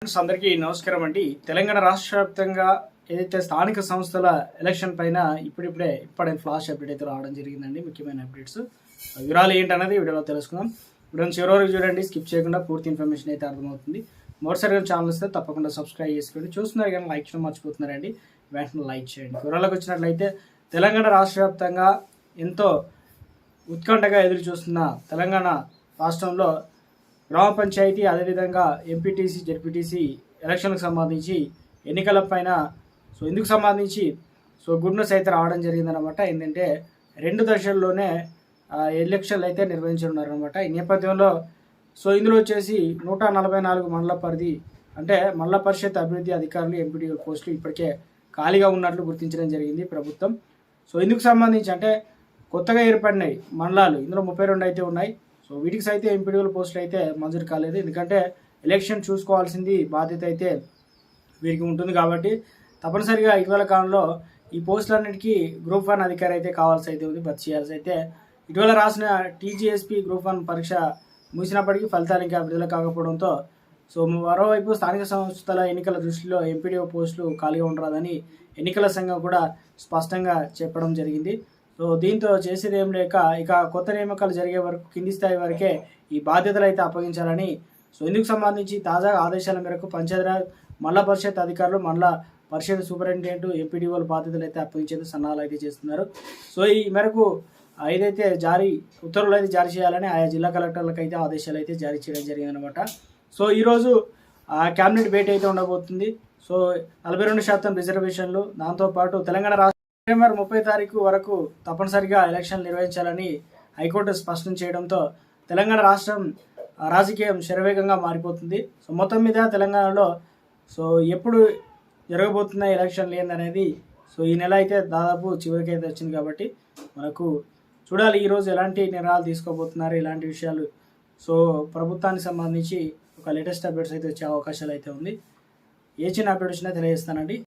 Friends అందరికీ నమస్కారం అండి. తెలంగాణ రాష్ట్ర వ్యాప్తంగా ఏదైతే స్థానిక సంస్థల ఎలక్షన్ పైన ఇప్పుడే ఫ్లాష్ అప్డేట్ అయితే రావడం జరిగిందండి. ముఖ్యమైన అప్డేట్స్ వివరాలు ఏంటన్నది వీడియోలో తెలుసుకుందాం. వీడియోని చివరి వరకు చూడండి, స్కిప్ చేయకుండా పూర్తి ఇన్ఫర్మేషన్ అయితే అర్థమవుతుంది. మొదటిసారిగా ఛానల్ వస్తే తప్పకుండా సబ్స్క్రైబ్ చేసుకోండి. చూస్తున్నారు కానీ లైక్ చేయడం మర్చిపోతున్నారండి, వెంటనే లైక్ చేయండి. వివరాలకు వచ్చినట్లయితే తెలంగాణ రాష్ట్ర వ్యాప్తంగా ఎంతో ఉత్కంఠగా ఎదురు చూస్తున్న తెలంగాణ రాష్ట్రంలో గ్రామ పంచాయతీ అదేవిధంగా ఎంపీటీసీ జెడ్పీటీసీ ఎలక్షన్లకు సంబంధించి ఎన్నికల పైన ఇందుకు సంబంధించి గుడ్ న్యూస్ అయితే రావడం జరిగిందనమాట. ఏంటంటే 2 దశల్లోనే ఎలక్షన్లు అయితే నిర్వహించనున్నారనమాట. ఈ నేపథ్యంలో ఇందులో వచ్చేసి 144 మండల పరిధి అంటే మండల పరిషత్ అభివృద్ధి అధికారులు ఎంపీడీ పోస్టులు ఇప్పటికే ఖాళీగా ఉన్నట్లు గుర్తించడం జరిగింది ప్రభుత్వం. ఇందుకు సంబంధించి అంటే కొత్తగా ఏర్పడినాయి మండలాలు ఇందులో 32 అయితే ఉన్నాయి. వీటికి సైతే ఎంపీడీఓల పోస్టులు అయితే మంజూరు కాలేదు. ఎందుకంటే ఎలక్షన్ చూసుకోవాల్సింది బాధ్యత అయితే వీరికి ఉంటుంది కాబట్టి తప్పనిసరిగా ఇటీవల కాలంలో ఈ పోస్టులన్నిటికీ గ్రూప్ 1 అధికారి అయితే కావాల్సి అయితే ఉంది, భర్తీ చేయాల్సి అయితే. ఇటీవల రాసిన టీజీఎస్పీ గ్రూప్ 1 పరీక్ష ముగిసినప్పటికీ ఫలితాలు ఇంకా విడుదల కాకపోవడంతో మరోవైపు స్థానిక సంస్థల ఎన్నికల దృష్టిలో ఎంపీడీఓ పోస్టులు ఖాళీగా ఉండరాదని ఎన్నికల సంఘం కూడా స్పష్టంగా చెప్పడం జరిగింది. దీంతో చేసేది ఏం లేక ఇక కొత్త నియామకాలు జరిగే వరకు కింది స్థాయి వరకే ఈ బాధ్యతలు అయితే అప్పగించాలని ఇందుకు సంబంధించి తాజా ఆదేశాల మేరకు పంచాయతీరాజ్ మండల పరిషత్ అధికారులు మండల పరిషత్ సూపరింటెండెంట్ ఎంపీడీఓల బాధ్యతలు అయితే అప్పగించేందుకు సన్నాహాలు అయితే చేస్తున్నారు. ఈ మేరకు ఏదైతే ఉత్తర్వులు అయితే జారీ చేయాలని ఆయా జిల్లా కలెక్టర్లకు అయితే ఆదేశాలు అయితే జారీ చేయడం జరిగిందనమాట. ఈరోజు క్యాబినెట్ భేటీ అయితే ఉండబోతుంది. 42% రిజర్వేషన్లు, దాంతోపాటు తెలంగాణ రాష్ట్ర సెప్టెంబర్ 30 తారీఖు వరకు తప్పనిసరిగా ఎలక్షన్ నిర్వహించాలని హైకోర్టు స్పష్టం చేయడంతో తెలంగాణ రాష్ట్రం రాజకీయం శరవేగంగా మారిపోతుంది. మొత్తం మీద తెలంగాణలో ఎప్పుడు జరగబోతున్న ఎలక్షన్లు ఏందనేది ఈ నెల అయితే దాదాపు చివరికి అయితే వచ్చింది కాబట్టి మనకు చూడాలి ఈరోజు ఎలాంటి నిర్ణయాలు తీసుకోబోతున్నారు, ఇలాంటి విషయాలు ప్రభుత్వానికి సంబంధించి ఒక లేటెస్ట్ అప్డేట్స్ అయితే వచ్చే అవకాశాలు అయితే ఉంది. ఏ చిన్న అప్డేట్స్ తెలియజేస్తానండి.